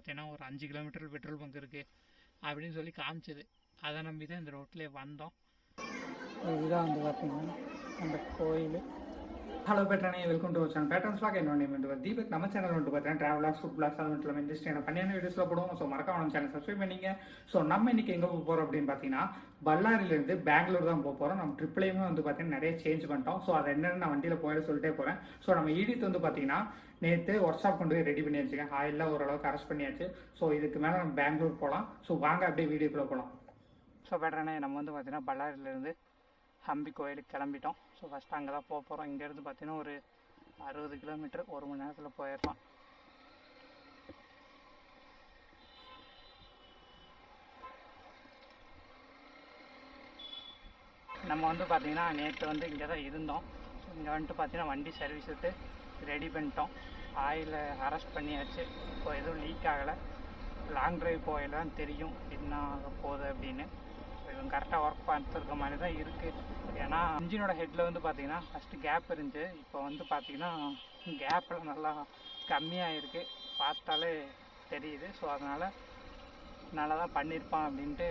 பார்த்தீங்கன்னா ஒரு 5 kilometre petrol bunk இருக்குது அப்படின்னு சொல்லி காமிச்சது. அதை நம்பி தான் இந்த ரோட்லேயே வந்தோம். இதுதான் வந்து பார்த்தீங்கன்னா அந்த கோயில். ஹலோ பேட்ரானே, welcome to our channel patrons vlog. என்னோட நேம் வந்து தீபக். நம்ம சேனல் வந்து பார்த்தீங்கன்னா ட்ராவலாக்ஸ், ஃபுட் பிளாக்ஸ், அது மட்டும் இல்லாமல் இன்ட்ரெஸ்ட் எனக்கு பண்ணியான வீடியோஸில் போடுவோம். ஸோ மறக்காம நம்ம சேனல் சப்ஸ்கிரைப் பண்ணிங்க. ஸோ நம்ம இன்னைக்கு எங்கே போக போகிறோம் அப்படின்னு பார்த்தீங்கன்னா பல்லாரியிலேருந்து பெங்களூர் தான் போக போகிறோம். நம்ம ட்ரிப்லேயுமே வந்து பார்த்தீங்கன்னா நிறைய சேஞ்ச் பண்ணிட்டோம். ஸோ அதை என்னென்னு நான் வண்டியில் போயிட சொல்லிட்டே போகிறேன். ஸோ நம்ம ஈடித்து வந்து பார்த்தீங்கன்னா நேற்று ஒர்க் ஷாப் கொண்டு போய் ரெடி பண்ணி வச்சுக்கேன். ஆயிலாம் ஓரளவுக்கு அரெஸ்ட் பண்ணியாச்சு. ஸோ இதுக்கு மேலே நம்ம பெங்களூர் போகலாம். ஸோ வாங்க அப்படியே வீடியோக்குள்ளே போகலாம். ஸோ பேட்ரானே, நம்ம வந்து பார்த்தீங்கன்னா பல்லாரியிலேருந்து ஹம்பி கோயிலுக்கு கிளம்பிட்டோம். ஸோ ஃபஸ்ட்டு அங்கே தான் போக போகிறோம். இங்கேருந்து பார்த்தீங்கன்னா ஒரு 60 கிலோமீட்டர், 1 மணி நேரத்தில் போயிடலாம். நம்ம வந்து பார்த்திங்கன்னா நேற்று வந்து இங்கே தான் இருந்தோம். இங்கே வந்துட்டு பார்த்திங்கன்னா வண்டி சர்வீஸ் விட்டு ரெடி பண்ணிட்டோம். ஆயில் அரெஸ்ட் பண்ணியாச்சு. இப்போ எதுவும் லீக் ஆகலை. லாங் ட்ரைவ் போயில தான் தெரியும் என்ன ஆக போகுது அப்படின்னு. இவங்க கரெக்டாக ஒர்க் பார்த்துருக்க மாதிரி தான் இருக்குது. ஏன்னா இன்ஜினோட ஹெட்டில் வந்து பார்த்திங்கன்னா ஃபஸ்ட்டு கேப் இருந்துச்சு. இப்போ வந்து பார்த்திங்கன்னா கேப்பில் நல்லா கம்மியாக இருக்குது, பார்த்தாலே தெரியுது. ஸோ அதனால் நல்லா தான் பண்ணியிருப்பான் அப்படின்ட்டு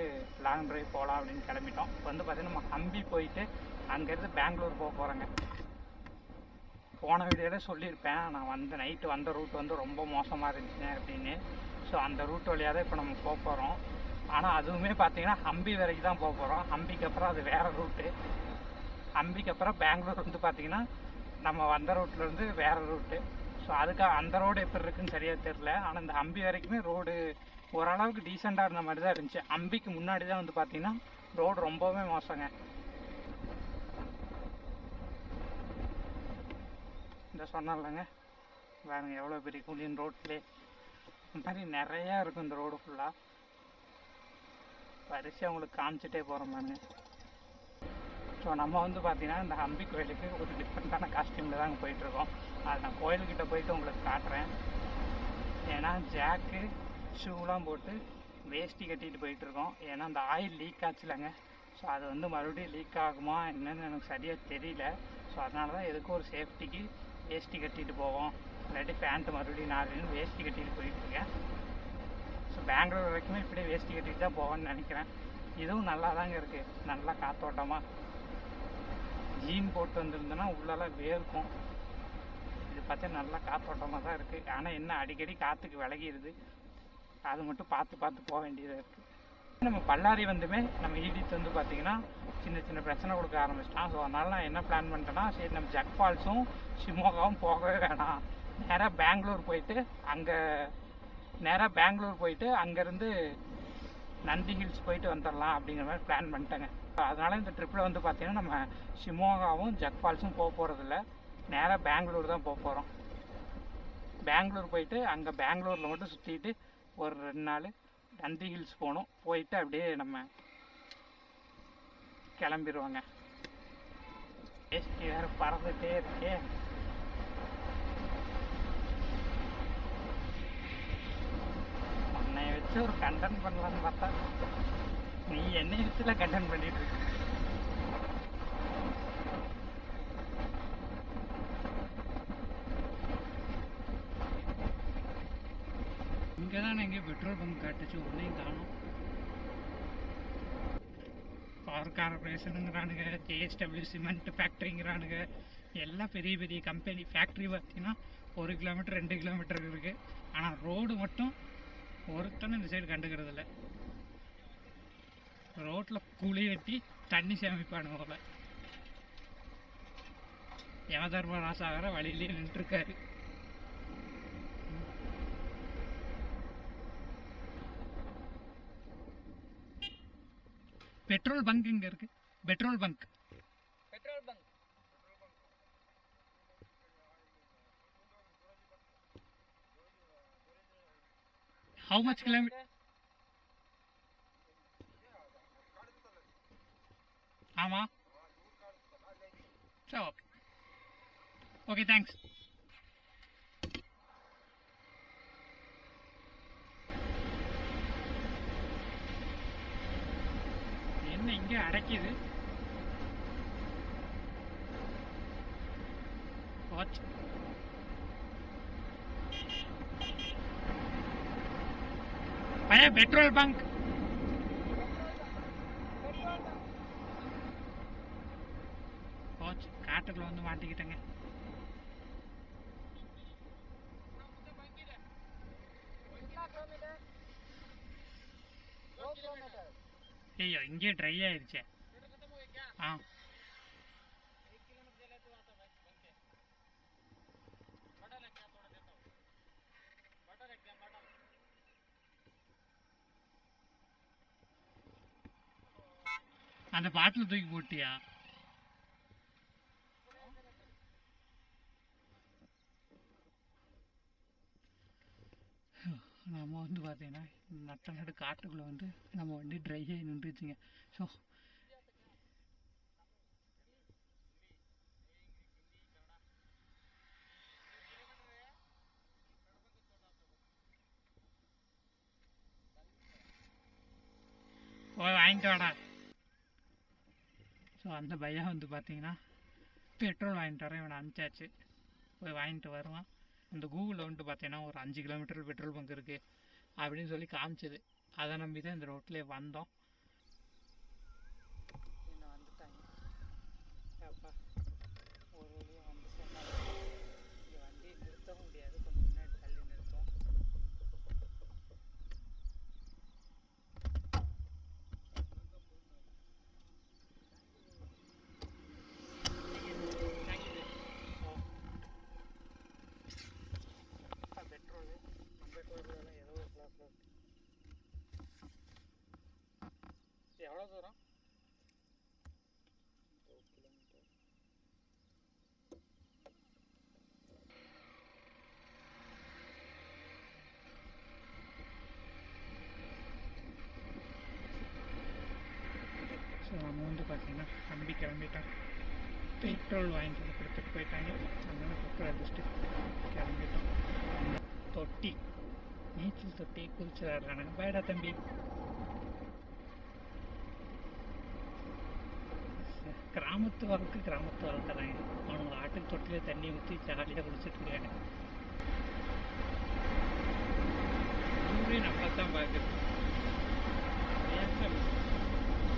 லாங் ட்ரைவ் போகலாம் அப்படின்னு கிளம்பிட்டோம். இப்போ வந்து பார்த்திங்கன்னா நம்ம ஹம்பி போயிட்டு அங்கேருந்து பெங்களூர் போக போகிறோங்க. போன வீடியோவில் சொல்லியிருப்பேன், நான் வந்து நைட்டு வந்த ரூட் வந்து ரொம்ப மோசமாக இருந்துச்சுங்க அப்படின்னு. ஸோ அந்த ரூட் வழியாக தான் இப்போ நம்ம போக போகிறோம். ஆனால் அதுவுமே பார்த்திங்கன்னா ஹம்பி வரைக்கும் தான் போக போகிறோம். ஹம்பிக்கு அப்புறம் அது வேறு ரூட்டு. ஹம்பிக்கு அப்புறம் பெங்களூர் வந்து பார்த்திங்கன்னா நம்ம வந்த ரூட்லேருந்து வேறு ரூட்டு. ஸோ அதுக்கு அந்த ரோடு எப்படி இருக்குன்னு சரியாக தெரில. ஆனால் இந்த ஹம்பி வரைக்குமே ரோடு ஓரளவுக்கு டீசெண்டாக இருந்த மாதிரி தான் இருந்துச்சு. ஹம்பிக்கு முன்னாடி தான் வந்து பார்த்திங்கன்னா ரோடு ரொம்பவே மோசங்க. இந்த சொன்னாலங்க வேறுங்க எவ்வளோ பெரிய குளியன் ரோட்லேயே இந்த மாதிரி நிறையா இருக்கும். இந்த ரோடு ஃபுல்லாக வரிசையாக உங்களுக்கு காமிச்சிட்டே போகிறோம் பாருங்க. ஸோ நம்ம வந்து பார்த்திங்கன்னா இந்த ஹம்பி கோயிலுக்கு ஒரு டிஃப்ரெண்ட்டான காஸ்டியூமில் தான் அங்கே போயிட்டுருக்கோம். அது நான் கோயில்கிட்ட போயிட்டு உங்களுக்கு காட்டுறேன். ஏன்னா ஜாக்கு ஷூலாம் போட்டு வேஷ்டி கட்டிட்டு போயிட்டுருக்கோம். ஏன்னா அந்த ஆயில் லீக் ஆச்சுலங்க. ஸோ அது வந்து மறுபடியும் லீக் ஆகுமா என்னன்னு எனக்கு சரியாக தெரியல. ஸோ அதனால தான் எதுக்கும் ஒரு சேஃப்டிக்கு வேஷ்டி கட்டிட்டு போவோம். இல்லாட்டி பேண்ட்டு மறுபடியும் 4 வேஷ்டி கட்டிட்டு போயிட்டுருக்கேன். ஸோ பெங்களூர் வரைக்குமே இப்படியே வேஷ்டி கட்டிட்டு தான் போவேன்னு நினைக்கிறேன். இதுவும் நல்லா தாங்க இருக்குது, நல்லா காத்தோட்டமாக. ஜீன் போட்டு வந்துருந்தோன்னா உள்ளெல்லாம் வேர்க்கும். இது பார்த்தா நல்லா காத்தோட்டமாக தான் இருக்குது. ஆனால் என்ன அடிக்கடி காற்றுக்கு விலகிடுது. அது மட்டும் பார்த்து பார்த்து போக வேண்டியதாக இருக்குது. நம்ம பல்லாரி வந்துமே நம்ம ஈடித்து வந்து பார்த்திங்கன்னா சின்ன சின்ன பிரச்சனை கொடுக்க ஆரம்பிச்சிட்டான். ஸோ அதனால் நான் என்ன பிளான் பண்ணிட்டேன்னா, சரி நம்ம ஜக் ஃபால்ஸும் ஷிமோகாவும் போகவே வேணாம், நேராக பெங்களூர் போயிட்டு அங்கேருந்து நந்தி ஹில்ஸ் போயிட்டு வந்துடலாம் அப்படிங்கிற மாதிரி பிளான் பண்ணிட்டேங்க. அதனால் இந்த ட்ரிப்பில் வந்து பார்த்திங்கன்னா நம்ம ஷிமோகாவும் ஜக் ஃபால்ஸும் போக போகிறதில்ல, நேராக பெங்களூர் தான் போக போகிறோம். பெங்களூர் போயிட்டு அங்கே பெங்களூரில் மட்டும் சுற்றிட்டு ஒரு 2 நாள் நந்தி ஹில்ஸ் போகணும். போயிட்டு அப்படியே நம்ம கிளம்பிடுவாங்க. வேஷ்டி வேறு பறந்துகிட்டே இருக்கே. உன்னை வச்சு ஒரு கண்டென்ட் பண்ணலான்னு பார்த்தா நீ என்னை வச்சுல கண்டென்ட் பண்ணிட்டு இருக்க. இங்கே தான் எங்கேயும் பெட்ரோல் பங்க் காட்டுச்சு, ஒன்றையும் காணும். பவர் கார்பரேஷனுங்கிறானுங்க, ஜேஎஸ்டபிள்யூ சிமெண்ட் ஃபேக்ட்ரிங்கிறானுங்க. எல்லாம் பெரிய பெரிய கம்பெனி. ஃபேக்ட்ரி பார்த்தீங்கன்னா 1 கிலோமீட்டர் 2 கிலோமீட்டர் இருக்குது. ஆனால் ரோடு மட்டும் ஒருத்தனை இந்த சைடு கண்டுக்கிறதில்ல. ரோட்டில் குழி வெட்டி தண்ணி சேமிப்பானு போல. யமதர்மராசாகிற வழியிலேயே நின்றுருக்காரு. பெட்ரோல் பங்க் இங்கே இருக்கு. Petrol bunk how much kilometer? ஆமா, சரி, ஓகே ஓகே, தேங்க்ஸ். என்ன இங்கே அடைக்குது? Watch petrol bunk. போச்சு, காட்டுக்குள்ள வந்து மாட்டிக்கிட்டேங்க. ஐயோ, இங்கே ட்ரை ஆயிடுச்சே. ஆ, அந்த பாட்டில் தூக்கி போட்டியா? நம்ம வந்து பார்த்தீங்கன்னா நட்ட நடு காட்டுக்குள்ளே வந்து நம்ம வண்டி ட்ரை ஆகி நின்றுச்சுங்க. ஸோ போய் வாங்கிட்டு வாடா. ஸோ அந்த பையன் வந்து பார்த்தீங்கன்னா பெட்ரோல் வாங்கிட்டு வரேன், இவனை அனுப்பிச்சாச்சு. போய் வாங்கிட்டு வருவான். அந்த கூகுளில் வந்துட்டு பார்த்தீங்கன்னா ஒரு 5 கிலோமீட்டர் பெட்ரோல் பங்க் இருக்குது அப்படின்னு சொல்லி காமிச்சது. அதை நம்பி தான் இந்த ரோட்லேயே வந்தோம். இன்னும் வந்துட்டாங்க. அப்பா, ஒரு வழியாக வந்து சொன்னாங்க. இங்கே வண்டி நிறுத்தவும் முடியாது, கொஞ்சம் முன்னாடி தள்ளி நிறுத்தும். பெட்ரோலு நம்ம பெட்ரோல் ஏதோ ஒரு கிளாஸில் இருக்குது. எவ்வளோ தூரம்? 2 கிலோமீட்டர். ஸோ நம்ம வந்து பார்த்தீங்கன்னா தம்பி கிளம்பிட்டான். பெட்ரோல் வாங்கிட்டு வந்து கொடுத்துட்டு போயிட்டாங்க. அதனால பெட்ரோல் அடிச்சுட்டு கிளம்பிட்டோம். தொட்டி, நீச்சல் தொட்டி குதிச்சு விளாட்றானுங்க. பாய்டா தம்பி. கிராமத்து வாழ்க்கை தாங்க. அவனுங்க ஆட்டுக்கு தொட்டிலே தண்ணி ஊற்றி ஜாலியாக குளிச்சுட்டு இருக்காங்க. ஊரே நம்மளை தான் பார்க்குது.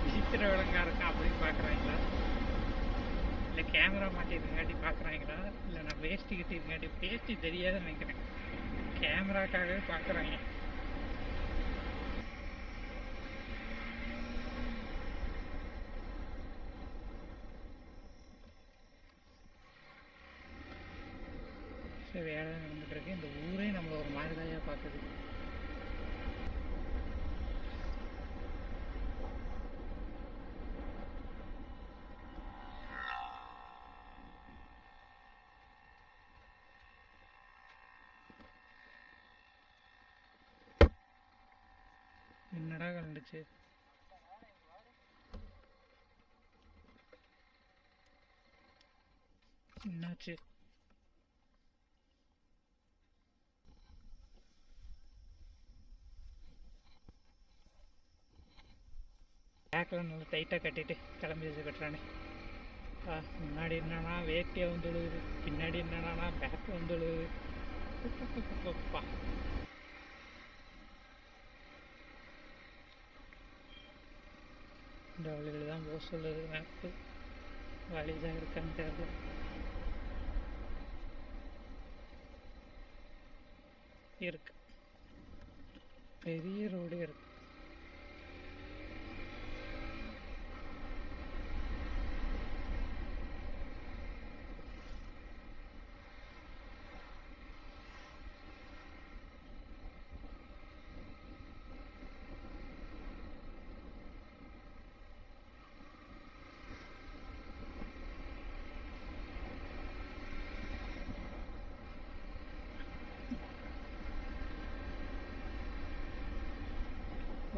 விசித்திர விலங்கா இருக்கா அப்படின்னு பார்க்குறாங்களா, இல்லை கேமரா மாட்டிருக்காட்டி பார்க்குறாங்களா, இல்லை நான் வேஸ்டி கிட்டிருக்காட்டி? வேஸ்டி தெரியாதுன்னு நினைக்கிறேன், கேமராக்காகவே பார்க்குறாங்க. சரி, வேலை நடந்துட்டுருக்கு. இந்த ஊரே நம்மளை ஒரு மாதிரி தான் பார்க்குது. என்னடா கலந்துச்சு? என்னாச்சு? பேக்கில் நல்லா டைட்டாக கட்டிட்டு கிளம்பி வச்சு கட்டுறானே. முன்னாடி என்னன்னா வேட்டியை வந்து விழுகுது, பின்னாடி என்னன்னா பேக்கு வந்து விழுகுது. இந்த வழியில் தான் போக சொல்லுது மேப்பு. வழி தான் இருக்கான்னு தெரியல. இருக்கு, பெரிய ரோடு இருக்கு.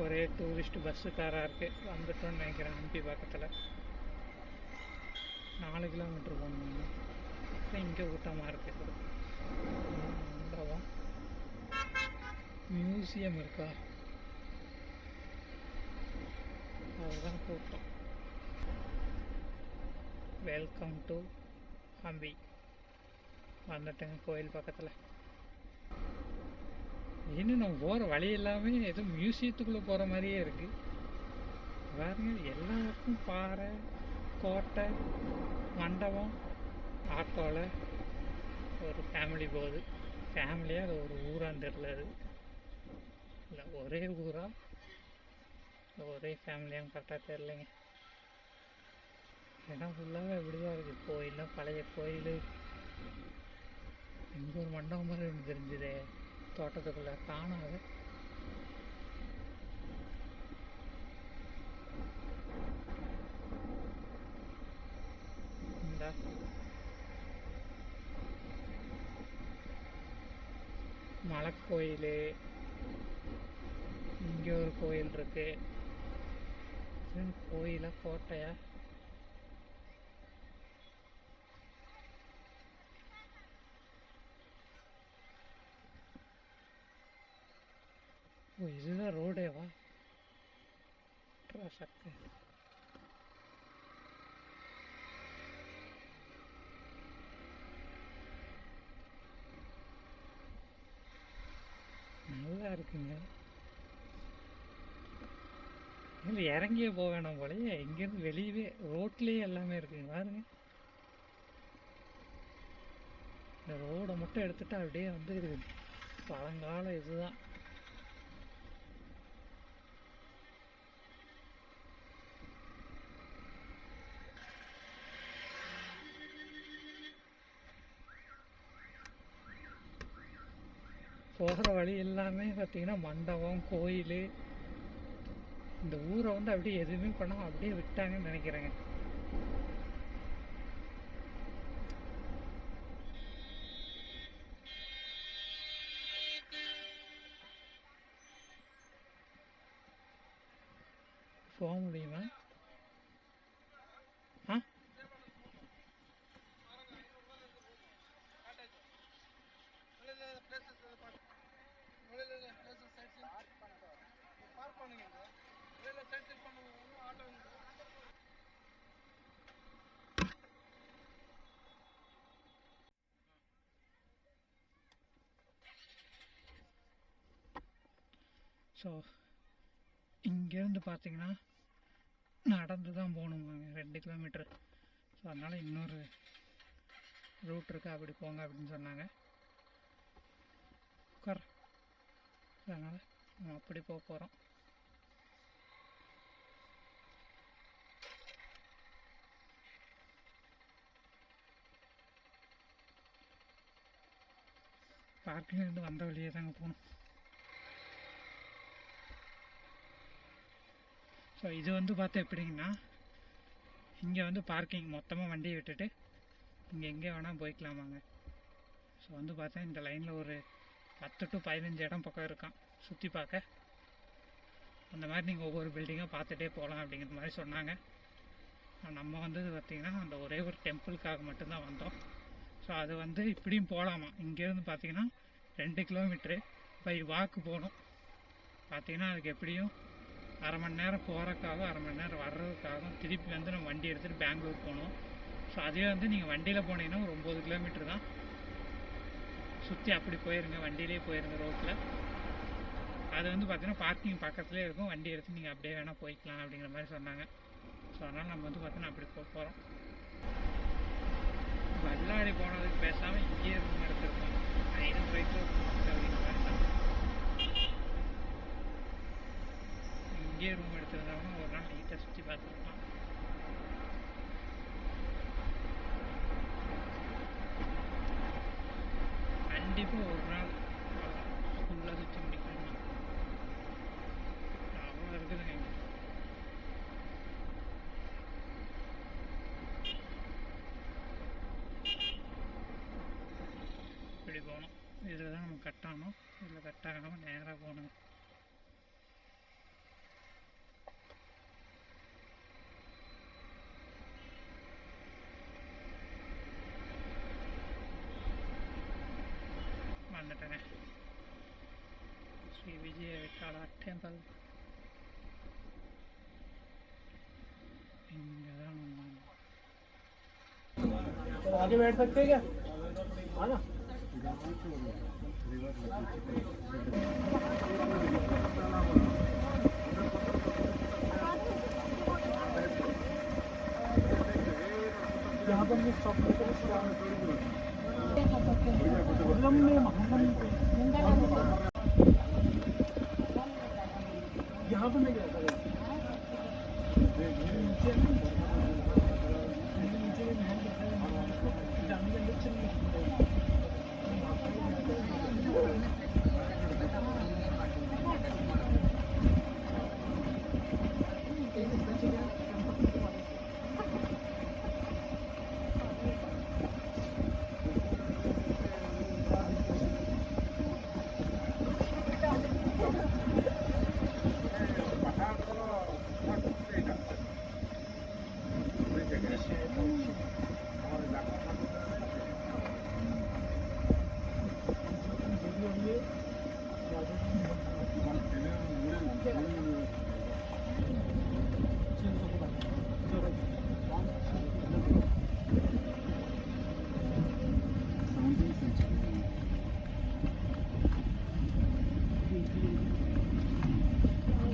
ஒரே டூரிஸ்ட் பஸ்ஸுக்காராக இருக்குது. வந்துட்டோன்னு நினைக்கிறேன். ஹம்பி பக்கத்தில் 4 கிலோமீட்டர் போகணும். இங்கே கூட்டமாக இருக்குது. மியூசியம் இருக்கா, அதுதான் கூட்டம். Welcome to Hampi. வந்துட்டேங்க கோயில் பக்கத்தில். இன்னும் நம்ம போகிற வழி எல்லாமே ஏதோ மியூசியத்துக்குள்ளே போகிற மாதிரியே இருக்குது. பாருங்க, எல்லாருக்கும் பாறை, கோட்டை, மண்டபம், ஆட்டோவில் ஒரு ஃபேமிலி போகுது. ஃபேமிலியாக அது ஒரு ஊரான்னு தெரில. அது இல்லை ஒரே ஊரா இல்லை ஒரே ஃபேமிலியான்னு கரெக்டாக தெரிலைங்க. இடம் ஃபுல்லாகவே இப்படி தான் இருக்குது. கோயில்லாம் பழைய கோயில். இங்கே ஒரு மண்டபம் மாதிரி ஒன்று தெரிஞ்சுது தோட்டத்துக்குள்ளே, காணாத. இந்த மலை கோயில், இங்கே ஒரு கோயில் இருக்கு. கோயிலா கோட்டையா? ஓ, இதுதான் ரோடேவா? சக்கு நல்லா இருக்குங்க. இல்லை இறங்கியே போக வேணாம் போலயே. இங்கேருந்து வெளியவே ரோட்லேயே எல்லாமே இருக்குங்க. பாருங்க, இந்த ரோடை மட்டும் எடுத்துகிட்டு அப்படியே வந்து இருக்குது. பழங்கால இதுதான். போகிற வழி எல்லாமே பார்த்தீங்கன்னா மண்டபம், கோயில். இந்த ஊரை வந்து அப்படியே எதுவுமே பண்ணாமல் அப்படியே விட்டாங்கன்னு நினைக்கிறேங்க. போக முடியுமா? ஆ, ஸோ இங்கேருந்து பார்த்தீங்கன்னா நடந்து தான் போகணுமாங்க, 2 கிலோமீட்டர். ஸோ அதனால் இன்னொரு ரூட் இருக்குது, அப்படி போங்க அப்படின்னு சொன்னாங்க. உட்கார். அதனால் நம்ம அப்படி போக போகிறோம். பார்க்கிங்லேருந்து வந்த வழியே தாங்க போகணும். ஸோ இது வந்து பார்த்தா எப்படிங்கன்னா, இங்கே வந்து பார்க்கிங் மொத்தமாக வண்டியை விட்டுட்டு இங்கே எங்கே வேணால் போய்க்கலாமாங்க. ஸோ வந்து பார்த்தா இந்த லைனில் ஒரு 10 to 15 இடம் பக்கம் இருக்கான் சுற்றி பார்க்க. அந்த மாதிரி நீங்கள் ஒவ்வொரு பில்டிங்காக பார்த்துட்டே போகலாம் அப்படிங்கிற மாதிரி சொன்னாங்க. நம்ம வந்தது பார்த்திங்கன்னா அந்த ஒரே ஒரு டெம்பிளுக்காக மட்டும்தான் வந்தோம். ஸோ அது வந்து இப்படியும் போகலாமா. இங்கேருந்து பார்த்தீங்கன்னா 2 கிலோமீட்ரு பை வாக்கு போகணும். பார்த்தீங்கன்னா அதுக்கு எப்படியும் அரை மணி நேரம் போகிறதுக்காகவும் அரை மணி நேரம் வர்றதுக்காகவும் திருப்பி வந்து நம்ம வண்டி எடுத்துகிட்டு பெங்களூர் போகணும். ஸோ அதே வந்து நீங்கள் வண்டியில் போனீங்கன்னா ஒரு 9 கிலோமீட்டர் தான். சுற்றி அப்படி போயிருங்க, வண்டியிலே போயிருங்க ரோட்டில். அது வந்து பார்த்தீங்கன்னா பார்க்கிங் பக்கத்துலேயே இருக்கும். வண்டி எடுத்து நீங்கள் அப்படியே வேணால் போய்க்கலாம் அப்படிங்கிற மாதிரி சொன்னாங்க. ஸோ அதனால் நம்ம வந்து பார்த்தீங்கன்னா அப்படி போகிறோம். பல்லாரி போனதுக்கு பேசாமல் இங்கேயே ரூம் எடுத்துருக்கோம். 500 ரூபாய்க்கு அப்படிங்கிற மாதிரி சொன்னாங்க. இங்கேயே ரூம் எடுத்துருந்தாங்கன்னா ஒரு நாள் நீட்டாக சுற்றி பார்த்துருக்கலாம். கண்டிப்பாக ஒரு நாள் ஃபுல்லாக சுற்றி முடிக்கணும்னா அவ்வளோ இருக்குதுங்க இங்கே. இப்படி போகணும். இதில் தான் நம்ம கட்டாகணும். இதில் கட்டாகாமல் நேராக போகணுங்க. வந்துட்டேங்க. ஸ்ரீ விஜய விட்டாளா டெம்பிள். இங்கே தான் आगे बैठ सकते हैं क्या? हाँ ना। यहाँ पर भी स्टॉप करके यहाँ पर मैं गया था जाने के अंदर चलिए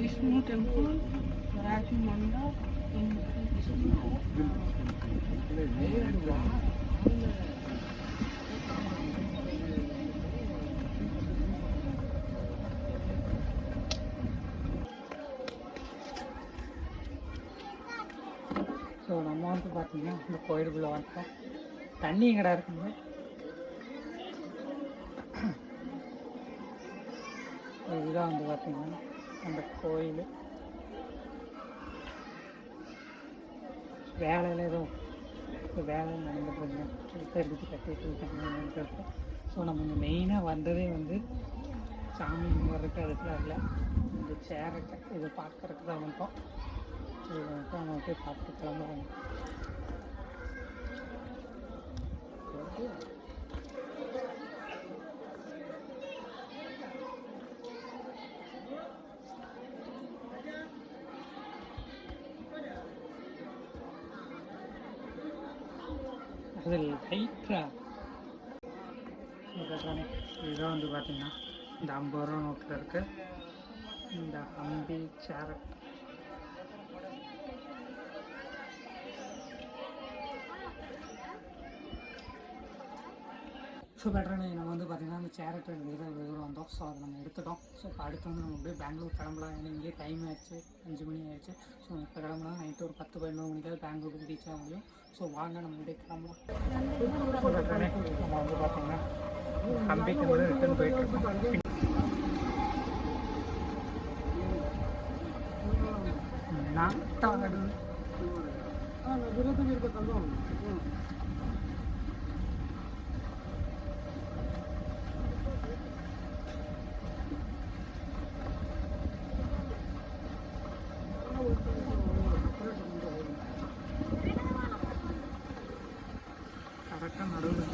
Vishnu temple, Raju Mandap, in so நம்ம வந்து பார்த்தீங்கன்னா இந்த கோயிலுக்குள்ளே வந்துட்டோம். தண்ணி எங்கடா இருக்குங்க? இதுதான் வந்து பார்த்தீங்கன்னா அந்த கோயில். வேலையில் எதுவும் இப்போ வேலை நடந்துட்டுருங்க எடுத்து கட்டிட்டு இருக்காங்க. ஸோ நம்ம இங்கே மெயினாக வந்ததே வந்து சாமி கும்பிட்றதுக்கு அதுக்குலாம் இல்லை, இந்த சேரட்டை இதை பார்க்குறதுக்கு தான் வந்தோம். ஸோ இதை வந்து நம்ம போய் பார்த்துட்டு கிளம்புறோம். அது லைட்டா இதுதான் வந்து பார்த்தீங்கன்னா இந்த 50 ரூபா நோட்டில் இருக்கு இந்த அம்பி சேரட். ஸோ பெட்டரானே நம்ம வந்து பார்த்திங்கன்னா அந்த சேரட் எடுத்துகிட்டு இவ்வளோ தூரம் வந்தோம். ஸோ அதை நம்ம எடுத்துட்டோம். ஸோ இப்போ அடுத்து வந்து நம்ம அப்படியே பெங்களூர் கிளம்பலாம். ஏன்னா இங்கேயே டைம் ஆயிடுச்சு, 5 மணி ஆயிடுச்சு. ஸோ இப்போ கிளம்பலாம். நைட்டு ஒரு 10-11 மணிக்காவது பெங்களூருக்கு ரீச் ஆக முடியும். ஸோ வாங்க நம்ம அப்படியே கிளம்பலாம். ஸோ பெட்டரானே நம்ம வந்து பார்த்திங்கன்னா அம்பிக்கு வந்து ரிட்டர்ன் போயிட்டுருக்கோம். நாட்டாடு கரெக்டாக நடுவில்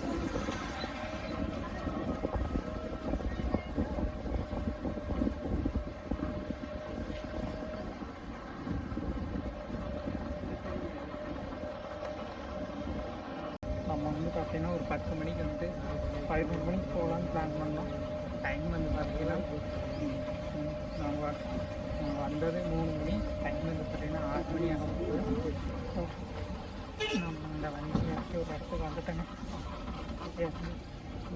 நம்ம வந்து பார்த்தீங்கன்னா ஒரு 10 மணிக்கு வந்து 11 மணிக்கு போகலான்னு பிளான் பண்ணோம். டைம் வந்து பார்த்தீங்கன்னா நாங்கள் வந்தது 3 மணி. டைம் வந்து பார்த்தீங்கன்னா 6 மணி ஆகும். ஸோ நம்ம இந்த வண்டி எடுத்து ஒரு இடத்துக்கு வந்துட்டேங்க.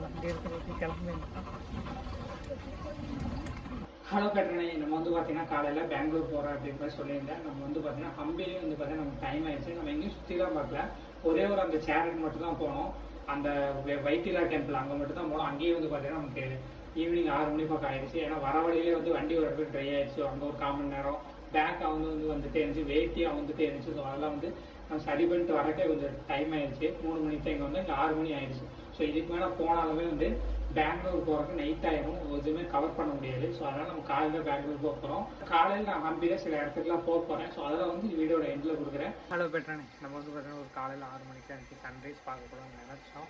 வண்டி எடுத்து கிளம்பி. ஹலோ பெட்டரனே, நம்ம வந்து பார்த்தீங்கன்னா காலையில் பெங்களூர் போகிறோம் அப்படின்னு சொல்லியிருந்தேன். நம்ம வந்து பார்த்தீங்கன்னா ஹம்பிலே வந்து பார்த்தீங்கன்னா நமக்கு டைம் ஆயிடுச்சு. நம்ம எங்கேயும் சுற்றிலாம் பார்க்கல, ஒரே ஒரு அந்த சேரட் மட்டும் தான் போனோம். அந்த வைட்டிலா டெம்பிள் அங்கே மட்டும் தான் போனோம். அங்கேயே வந்து பார்த்தீங்கன்னா நமக்கு ஈவினிங் 6 மணி பக்கம் ஆயிடுச்சு. ஏன்னா வர வழியிலே வந்து வண்டி ஒரு இடத்துக்கு ட்ரை ஆயிடுச்சு. அங்கே ஒரு 1/4 மணி நேரம் பேக் வந்துட்டே இருந்துச்சு, வெயிட்டியாக வந்துட்டே இருந்துச்சு. ஸோ அதெல்லாம் வந்து நம்ம சரி பண்ணிட்டு வரக்கே கொஞ்சம் டைம் ஆயிடுச்சு. 3 மணிக்கு தான் இங்கே வந்து இங்கே 6 மணி ஆயிடுச்சு. ஸோ இதுக்கு மேலே போனாலுமே வந்து பெங்களூர் போகிறதுக்கு நைட் ஆயிரும், எதுவுமே கவர் பண்ண முடியாது. ஸோ அதனால் நம்ம காலையில் பெங்களூர் போக போகிறோம். காலையில் நான் ஹம்பியில் சில இடத்துக்குலாம் போக போகிறேன். ஸோ அதெல்லாம் வந்து வீடியோட எண்டில் கொடுக்குறேன். ஹலோ பெட்டரானே, நம்ம வந்து பார்த்தீங்கன்னா ஒரு காலையில் 6 மணிக்கு எனக்கு சன்ரைஸ் பார்க்க போகலாம்னு நினச்சோம்.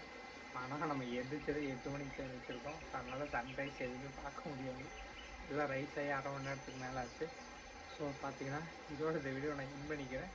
ஆனால் நம்ம எந்திரிச்சது 8 மணிக்கு எழுந்திரிச்சிருக்கோம். அதனால் சன்ரைஸ் எதுவுமே பார்க்க முடியாது. இதெல்லாம் ரைஸ் ஆகி 1/2 மணி நேரத்துக்கு மேலே ஆச்சு. ஸோ பார்த்தீங்கன்னா இதோட இந்த வீடியோ நான் இன் பண்ணிக்கிறேன்.